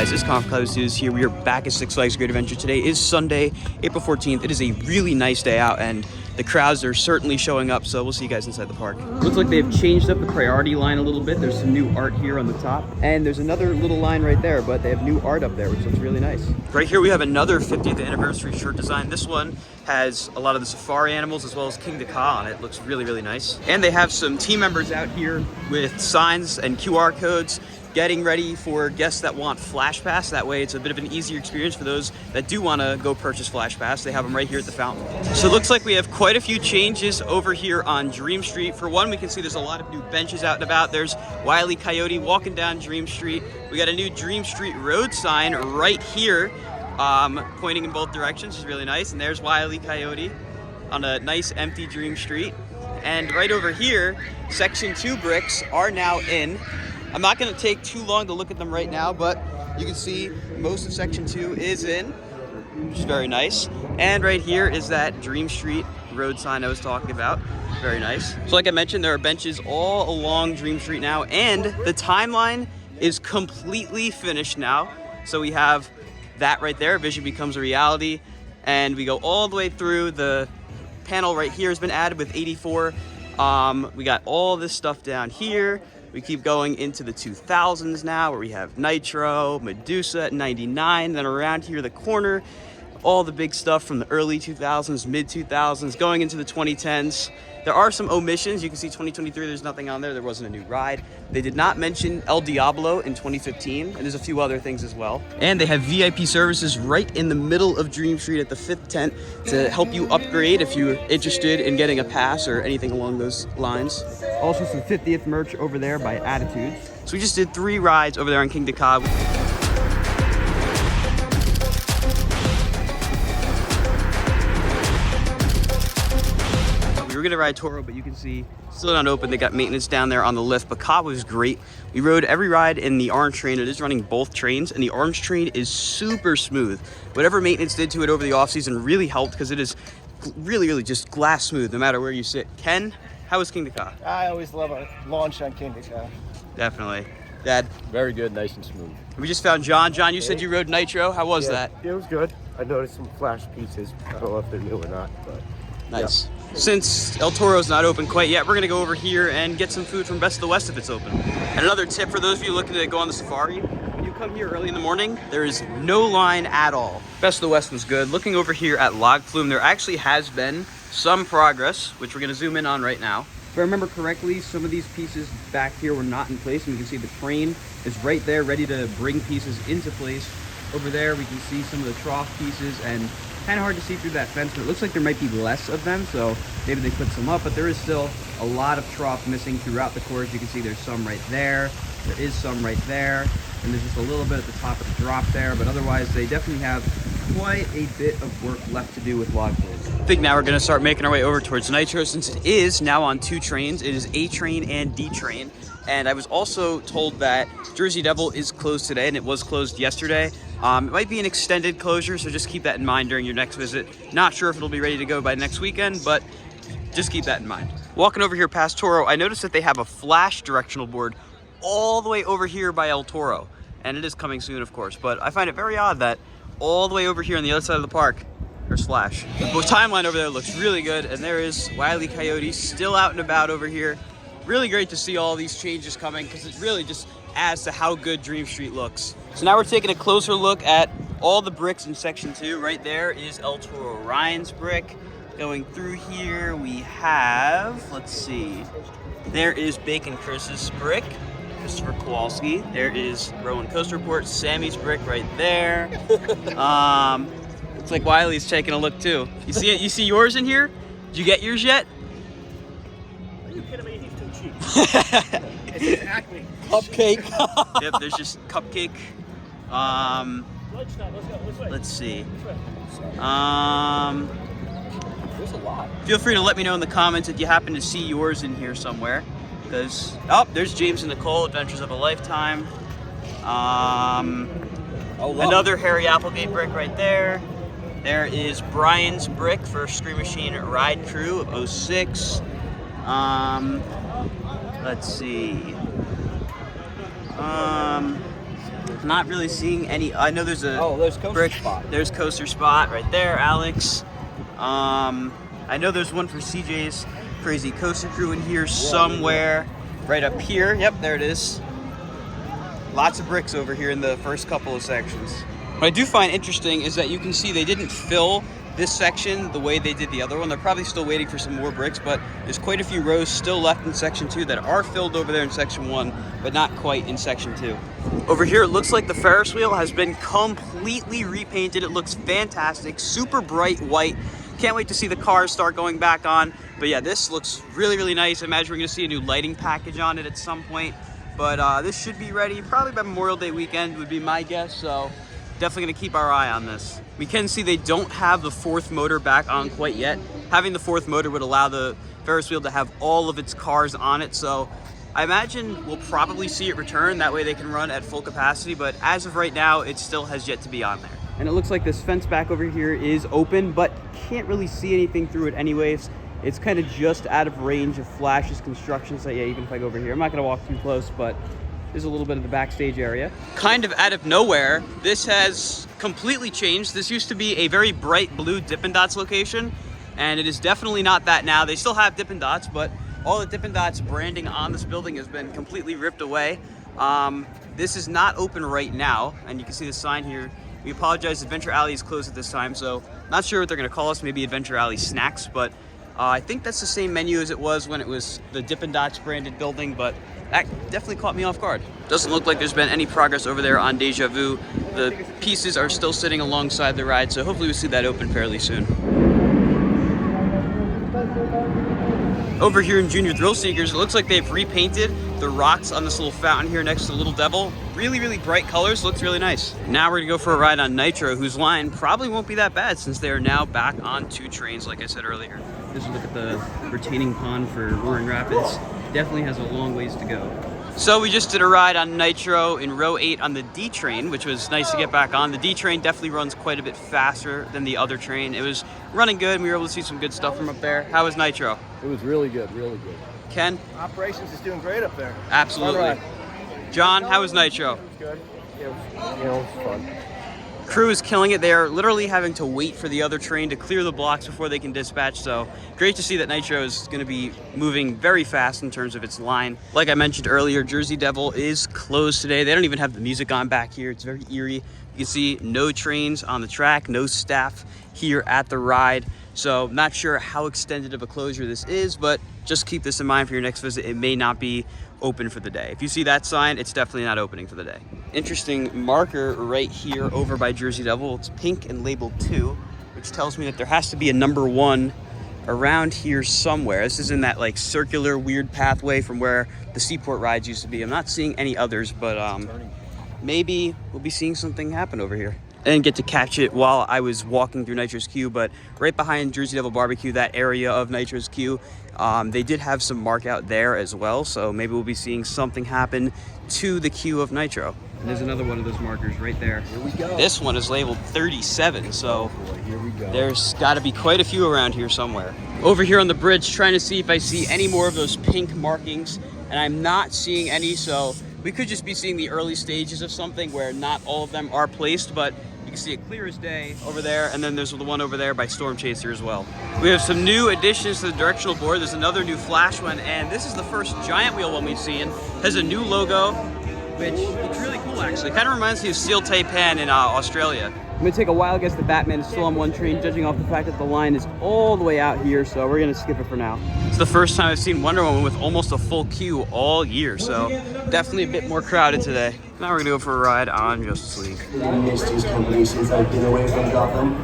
guys, it's Cloud News here. We are back at Six Flags Great Adventure. Today is Sunday, April 14th. It is a really nice day out and the crowds are certainly showing up, so we'll see you guys inside the park. Looks like they've changed up the priority line a little bit. There's some new art here on the top, and there's another little line right there, but they have new art up there, which looks really nice. Right here we have another 50th anniversary shirt design. This one has a lot of the safari animals as well as Kingda Ka on it. Looks really, really nice. And they have some team members out here with signs and QR codes getting ready for guests that want Flash Pass. That way it's a bit of an easier experience for those that do want to go purchase Flash Pass. They have them right here at the fountain. So it looks like we have quite a few changes over here on Dream Street. For one, we can see there's a lot of new benches out and about. There's Wile E. Coyote walking down Dream Street. We got a new Dream Street road sign right here, pointing in both directions, which is really nice. And there's Wile E. Coyote on a nice empty Dream Street. And right over here, Section 2 bricks are now in. I'm not going to take too long to look at them right now, but you can see most of Section 2 is in, which is very nice. And right here is that Dream Street road sign I was talking about. Very nice. So like I mentioned, there are benches all along Dream Street now, and the timeline is completely finished now. So we have that right there, Vision Becomes a Reality, and we go all the way through. The panel right here has been added with 84. We got all this stuff down here. We keep going into the 2000s now, where we have Nitro, Medusa at 99, then around here the corner, all the big stuff from the early 2000s, mid 2000s, going into the 2010s. There are some omissions. You can see 2023, there's nothing on there. There wasn't a new ride. They did not mention El Diablo in 2015, and there's a few other things as well. And they have VIP services right in the middle of Dream Street at the 5th tent to help you upgrade if you're interested in getting a pass or anything along those lines. Also some 50th merch over there by Attitudes. So we just did 3 rides over there on Kingda Ka. We were gonna ride Toro, but you can see still not open. They got maintenance down there on the lift, but Ka was great. We rode every ride in the orange train. It is running both trains, and the orange train is super smooth. Whatever maintenance did to it over the off season really helped, because it is really, really just glass smooth no matter where you sit. Ken, how was Kingda Ka? I always love a launch on Kingda Ka. Definitely. Dad? Very good, nice and smooth. We just found John. John, you said you rode Nitro. How was that? Yeah, it was good. I noticed some flash pieces. I don't know if they're new or not, but nice. Yeah. Since El Toro's not open quite yet, we're gonna go over here and get some food from Best of the West if it's open. And another tip for those of you looking to go on the safari, when you come here early in the morning, there is no line at all. Best of the West was good. Looking over here at Log Flume, there actually has been some progress, which we're gonna zoom in on right now. If I remember correctly, some of these pieces back here were not in place, and you can see the crane is right there ready to bring pieces into place. Over there, we can see some of the trough pieces, and kind of hard to see through that fence, but it looks like there might be less of them, so maybe they put some up, but there is still a lot of trough missing throughout the course. You can see there's some right there, there is some right there, and there's just a little bit at the top of the drop there, but otherwise they definitely have quite a bit of work left to do with log flumes. I think now we're going to start making our way over towards Nitro, since it is now on 2 trains. It is A train and D train. And I was also told that Jersey Devil is closed today, and it was closed yesterday. It might be an extended closure, so just keep that in mind during your next visit. Not sure if it'll be ready to go by next weekend, but just keep that in mind. Walking over here past Toro, I noticed that they have a flash directional board all the way over here by El Toro. And it is coming soon, of course, but I find it very odd that all the way over here on the other side of the park, there's flash. The timeline over there looks really good, and there is Wile E. Coyote still out and about over here. Really great to see all these changes coming, because it really just adds to how good Dream Street looks. So now we're taking a closer look at all the bricks in Section 2. Right there is El Toro Ryan's brick. Going through here, we have, let's see, there is Bacon Chris's brick, Christopher Kowalski. There is Rowan Coast Report, Sammy's brick right there. Looks like Wiley's taking a look too. You see it? You see yours in here? Did you get yours yet? Are you kidding me? He's too cheap. It's an Acme. Cupcake. Yep, there's just cupcake. Lunchtime, let's go. This way. Let's see. there's a lot. Feel free to let me know in the comments if you happen to see yours in here somewhere. Because, oh, there's James and Nicole, Adventures of a Lifetime. Another Harry Applegate brick right there. There is Brian's brick for Scream Machine Ride Crew of 06. Let's see. Not really seeing any. I know there's a there's coaster brick spot. There's coaster spot right there, Alex. I know there's one for CJ's Crazy Coaster Crew in here somewhere. Right up here. Yep, there it is. Lots of bricks over here in the first couple of sections. What I do find interesting is that you can see they didn't fill this section the way they did the other one. They're probably still waiting for some more bricks, but there's quite a few rows still left in section 2 that are filled over there in section 1, but not quite in section 2. Over here, it looks like the Ferris wheel has been completely repainted. It looks fantastic, super bright white. Can't wait to see the cars start going back on. But yeah, this looks really, really nice. I imagine we're gonna see a new lighting package on it at some point. But this should be ready probably by Memorial Day weekend would be my guess. So definitely gonna keep our eye on this. We can see they don't have the 4th motor back on quite yet. Having the 4th motor would allow the Ferris wheel to have all of its cars on it. So I imagine we'll probably see it return. That way they can run at full capacity. But as of right now, it still has yet to be on there. And it looks like this fence back over here is open, but can't really see anything through it anyways. It's kind of just out of range of Flash's construction. So yeah, even if I go over here, I'm not gonna walk too close, but there's a little bit of the backstage area. Kind of out of nowhere, this has completely changed. This used to be a very bright blue Dippin' Dots location, and it is definitely not that now. They still have Dippin' Dots, but all the Dippin' Dots branding on this building has been completely ripped away. This is not open right now, and you can see the sign here. We apologize, Adventure Alley is closed at this time, so not sure what they're gonna call us, maybe Adventure Alley Snacks, but I think that's the same menu as it was when it was the Dippin' Dots branded building, but that definitely caught me off guard. Doesn't look like there's been any progress over there on Deja Vu. The pieces are still sitting alongside the ride, so hopefully we see that open fairly soon. Over here in Junior Thrill Seekers, it looks like they've repainted the rocks on this little fountain here next to Little Devil. Really, really bright colors, looks really nice. Now we're gonna go for a ride on Nitro, whose line probably won't be that bad since they are now back on 2 trains, like I said earlier. Just look at the retaining pond for Roaring Rapids. Definitely has a long ways to go. So we just did a ride on Nitro in row 8 on the D train, which was nice to get back on. The D train definitely runs quite a bit faster than the other train. It was running good, and we were able to see some good stuff from up there. How was Nitro? It was really good, really good. Ken? Operations is doing great up there. Absolutely. John, how was Nitro? It was good. It was, it was fun. Crew is killing it. They are literally having to wait for the other train to clear the blocks before they can dispatch. So great to see that Nitro is going to be moving very fast in terms of its line. Like I mentioned earlier, Jersey Devil is closed today. They don't even have the music on back here. It's very eerie. You can see no trains on the track, no staff here at the ride. So not sure how extended of a closure this is, but just keep this in mind for your next visit. It may not be open for the day. If you see that sign, it's definitely not opening for the day. Interesting marker right here over by Jersey Devil. It's pink and labeled 2, which tells me that there has to be a number 1 around here somewhere. This is in that like circular weird pathway from where the Seaport rides used to be. I'm not seeing any others, but maybe we'll be seeing something happen over here. I didn't get to catch it while I was walking through Nitro's queue, but right behind Jersey Devil Barbecue, that area of Nitro's queue, they did have some mark out there as well, so maybe we'll be seeing something happen to the queue of Nitro. And there's another one of those markers right there. Here we go. This one is labeled 37, so Here we go. there's got to be quite a few around here somewhere. Over here on the bridge, trying to see if I see any more of those pink markings, and I'm not seeing any, so we could just be seeing the early stages of something where not all of them are placed, but you can see it clear as day over there, and then there's the one over there by Storm Chaser as well. We have some new additions to the directional board. There's another new flash one, and this is the first giant wheel one we've seen. It has a new logo, which looks really cool actually. Kind of reminds me of Steel Taipan in Australia. I'm gonna take a wild guess that Batman is still on 1 train, judging off the fact that the line is all the way out here, so we're gonna skip it for now. It's the first time I've seen Wonder Woman with almost a full queue all year, so definitely a bit more crowded today. Now we're gonna go for a ride on Justice League. I missed these companies since I've been away from Gotham.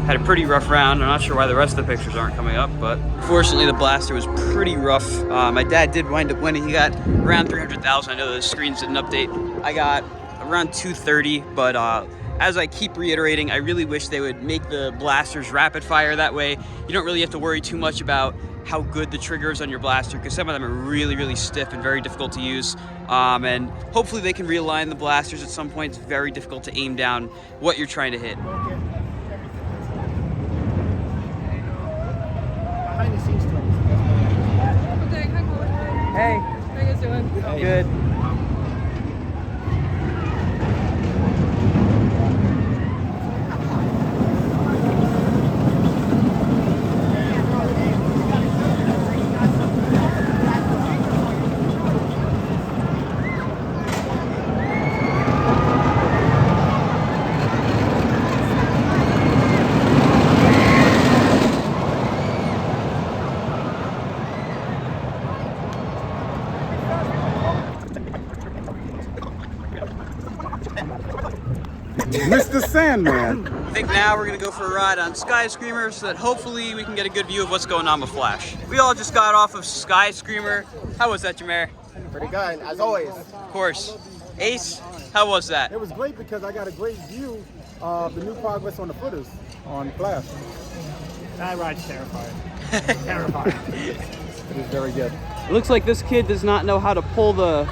Had a pretty rough round. I'm not sure why the rest of the pictures aren't coming up, but fortunately the blaster was pretty rough. My dad did wind up winning. He got around 300,000. I know the screens didn't update. I got around 230, but as I keep reiterating, I really wish they would make the blasters rapid fire. That way you don't really have to worry too much about how good the trigger is on your blaster, because some of them are really, really stiff and very difficult to use. And hopefully they can realign the blasters at some point. It's very difficult to aim down what you're trying to hit. Behind the scenes stories. Hey. good. Mr. Sandman. I think now we're gonna go for a ride on Skyscreamer so that hopefully we can get a good view of what's going on with Flash. We all just got off of Skyscreamer. How was that, Jameer? Pretty good, as always. Of course. Ace, how was that? It was great because I got a great view of the new progress on the footers on Flash. That ride's terrifying. Terrifying. It was very good. It looks like this kid does not know how to pull the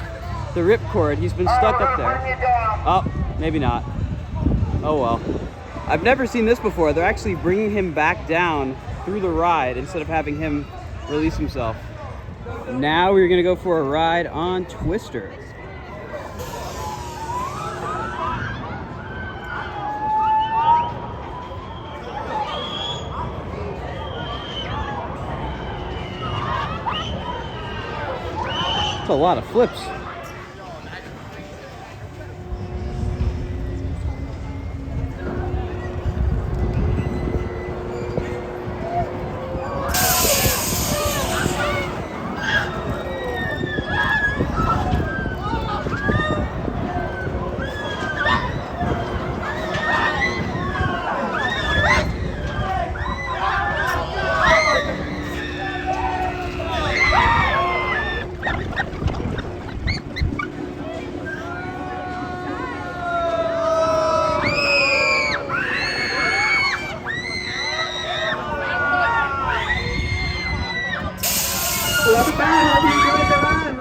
ripcord. He's been stuck up there. Oh, maybe not. Oh well. I've never seen this before. They're actually bringing him back down through the ride instead of having him release himself. Now we're gonna go for a ride on Twister. That's a lot of flips.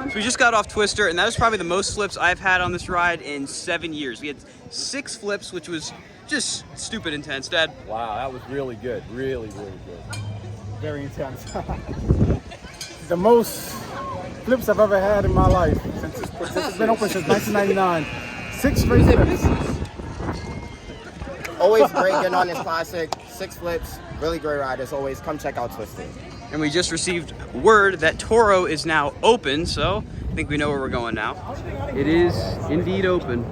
So we just got off Twister, and that was probably the most flips I've had on this ride in 7 years. We had 6 flips, which was just stupid intense, Dad. Wow, that was really good. Really, really good. Very intense. The most flips I've ever had in my life since it's been open since 1999. 6 straight flips. Always great getting on this classic. 6 flips, really great ride as always. Come check out Twisted. And we just received word that Toro is now open, so I think we know where we're going now. It is indeed open.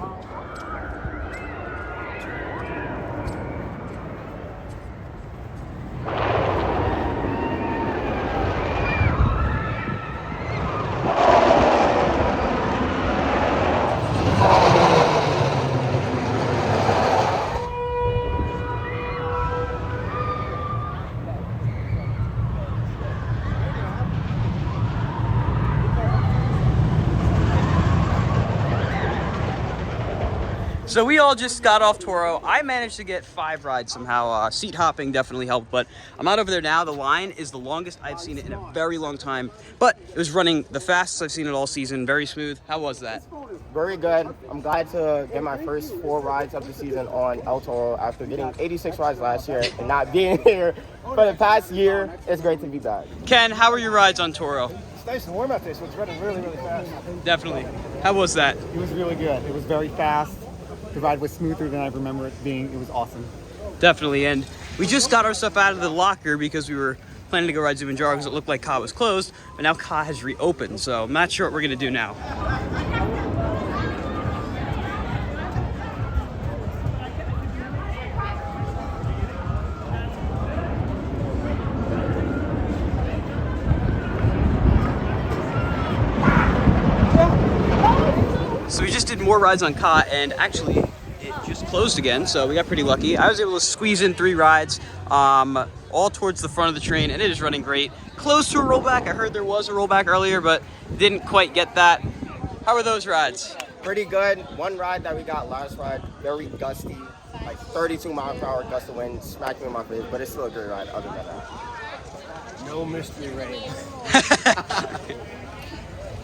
So we all just got off Toro. I managed to get 5 rides somehow. Seat hopping definitely helped, but I'm out over there now. The line is the longest I've seen it in a very long time, but it was running the fastest I've seen it all season. Very smooth. How was that? Very good. I'm glad to get my first 4 rides of the season on El Toro after getting 86 rides last year and not being here for the past year. It's great to be back. Ken, how were your rides on Toro? It's nice and warm out there, so it's running really, really fast. Definitely. How was that? It was really good. It was very fast. The ride was smoother than I remember it being. It was awesome. Definitely, and we just got our stuff out of the locker because we were planning to go ride Zumanjaro because it looked like Ka was closed, but now Ka has reopened, so I'm not sure what we're gonna do now. So we just did more rides on Ka, and actually it just closed again, so we got pretty lucky. I was able to squeeze in 3 rides, all towards the front of the train, and it is running great. Close to a rollback. I heard there was a rollback earlier, but didn't quite get that. How were those rides? Pretty good. One ride that we got last ride, very gusty, like 32 mile per hour gust of wind, smacked me in my face, but it's still a great ride other than that. No mystery rain.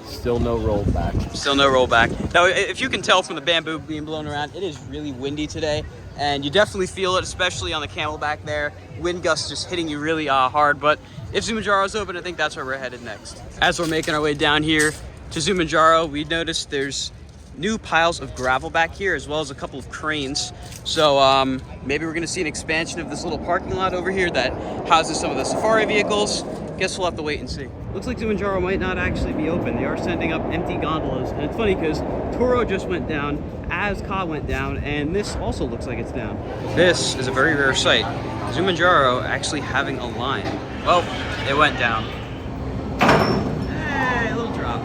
Still no rollback. Still no rollback. Now, if you can tell from the bamboo being blown around, it is really windy today, and you definitely feel it, especially on the camelback there. Wind gusts just hitting you really hard, but if Zumanjaro's open, I think that's where we're headed next. As we're making our way down here, to Zumanjaro, we noticed there's new piles of gravel back here as well as a couple of cranes. So maybe we're gonna see an expansion of this little parking lot over here that houses some of the safari vehicles. Guess we'll have to wait and see. Looks like Zumanjaro might not actually be open. They are sending up empty gondolas. And it's funny because Toro just went down as Ka went down, and this also looks like it's down. This is a very rare sight. Zumanjaro actually having a line. Well, it went down. Hey, a little drop.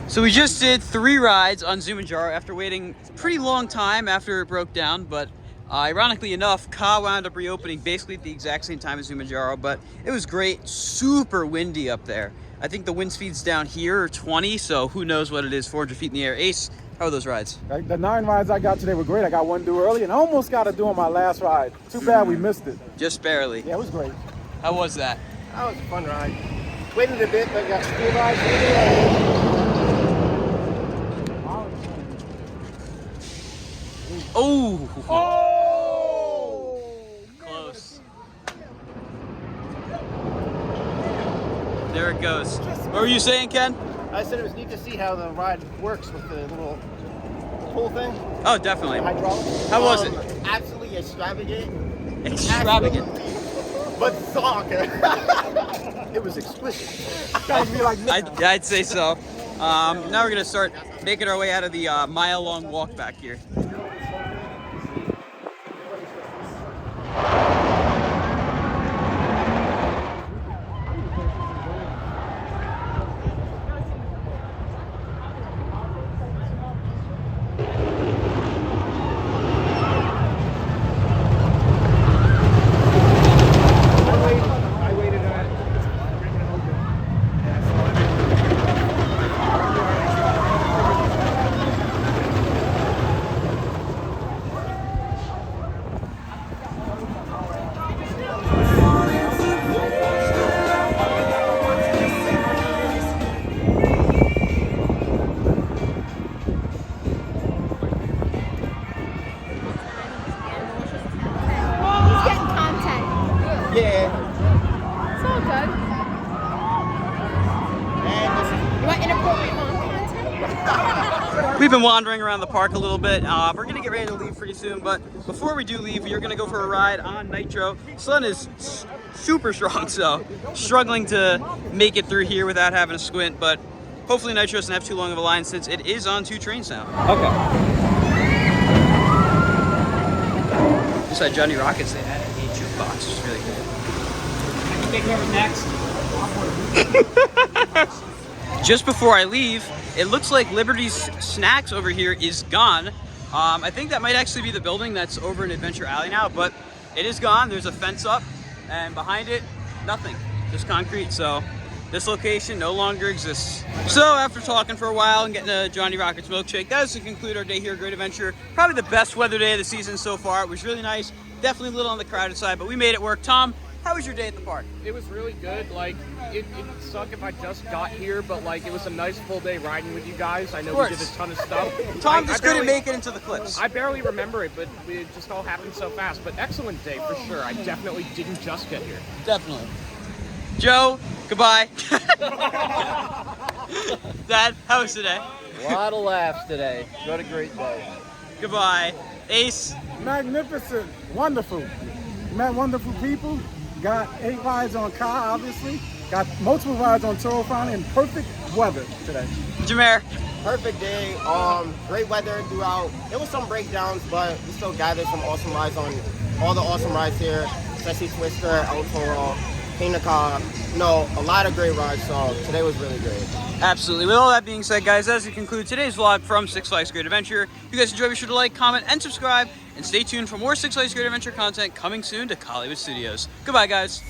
So we just did 3 rides on Zumanjaro after waiting a pretty long time after it broke down, but ironically enough, Ka wound up reopening basically at the exact same time as Zumanjaro, but it was great. Super windy up there. I think the wind speeds down here are 20, so who knows what it is, 400 feet in the air. Ace, how are those rides? The 9 rides I got today were great. I got one due early and I almost got to do on my last ride. Too bad we missed it. Just barely. Yeah, it was great. How was that? That was a fun ride. Waited a bit, but got 2 rides. Oh! Oh! Close. There it goes. What were you saying, Ken? I said it was neat to see how the ride works with the little pull thing. Oh, definitely. Hydraulic. How was it? Absolutely extravagant. Extravagant. But soccer. It was exquisite. I'd say so. Now we're gonna start making our way out of the mile-long walk back here. We've been wandering around the park a little bit. We're gonna get ready to leave pretty soon, but before we do leave, we're gonna go for a ride on Nitro. Sun is super strong, so struggling to make it through here without having a squint, but hopefully Nitro doesn't have too long of a line since it is on 2 trains now. Okay. Inside Johnny Rockets, they added a jukebox, which is really cool. I can take whoever's next. Just before I leave, it looks like Liberty's Snacks over here is gone. I think that might actually be the building that's over in Adventure Alley now, but it is gone. There's a fence up, and behind it, nothing, just concrete. So this location no longer exists. So after talking for a while and getting a Johnny Rockets milkshake, that is to conclude our day here at Great Adventure. Probably the best weather day of the season so far. It was really nice. Definitely a little on the crowded side, but we made it work. Tom, how was your day at the park? It was really good. Like, it sucked if I just got here, but like, it was a nice full day riding with you guys. I know we did a ton of stuff. Tom just couldn't make it into the clips. I barely remember it, but it just all happened so fast. But excellent day for sure. I definitely didn't just get here. Definitely. Joe, goodbye. Dad, how was today? A lot of laughs today. What a great day. Goodbye. Ace. Magnificent. Wonderful. Met wonderful people. Got 8 rides on Ka, obviously. Got multiple rides on Toro finally, and perfect weather today. Jameer. Perfect day. Great weather throughout. There was some breakdowns, but we still gathered some awesome rides on all the awesome rides here. Sessi Twister, El Toro, Kingda Ka. A lot of great rides, so today was really great. Absolutely. With all that being said, guys, as we conclude today's vlog from Six Flags Great Adventure, if you guys enjoyed, be sure to like, comment, and subscribe, and stay tuned for more Six Flags Great Adventure content coming soon to Hollywood Studios. Goodbye, guys.